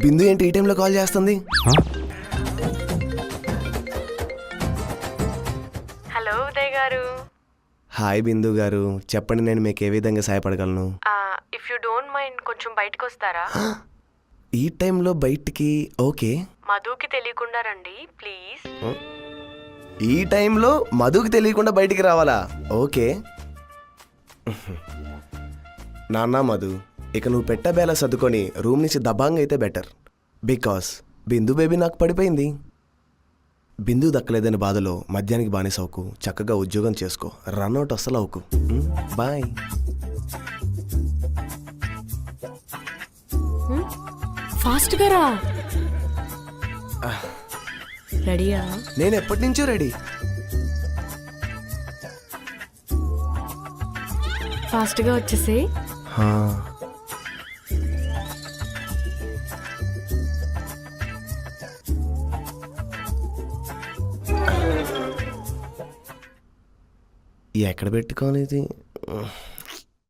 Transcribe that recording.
బిందు ఏంటి ఈ టైంలో కాల్ చేస్తుంది? హలో ఉదయ్ గారు. హాయ్ బిందు గారు, చెప్పండి, నేను మీకు ఏ విధంగా సహాయపడగలను? ఇఫ్ యూ డోంట్ మైండ్ కొంచెం బయటకు వస్తారా? ఈ టైంలో బయటికి? ఓకే. మధుకి తెలియకుండా రండి ప్లీజ్. ఈ టైంలో మధుకి తెలియకుండా బయటికి రావాలా? ఓకే. నాన్న మధు, ఇక నువ్వు పెట్టబేలా సర్దుకొని రూమ్ నుంచి దబాంగ్ అయితే బెటర్. బికాస్ బిందు బేబీ నాకు పడిపోయింది. బిందు దక్కలేదని బాధలో మద్యానికి బానిస అవుకు, చక్కగా ఉద్యోగం చేసుకో, రన్అట్ అస్సలు అవుకు. బాయ్. ఫాస్ట్గా రా. రెడీయా? నేను ఎప్పటి నుంచో రెడీ. ఫాస్ట్గా వచ్చేసి. ఎక్కడ పెట్టుకోవాలి ఇది?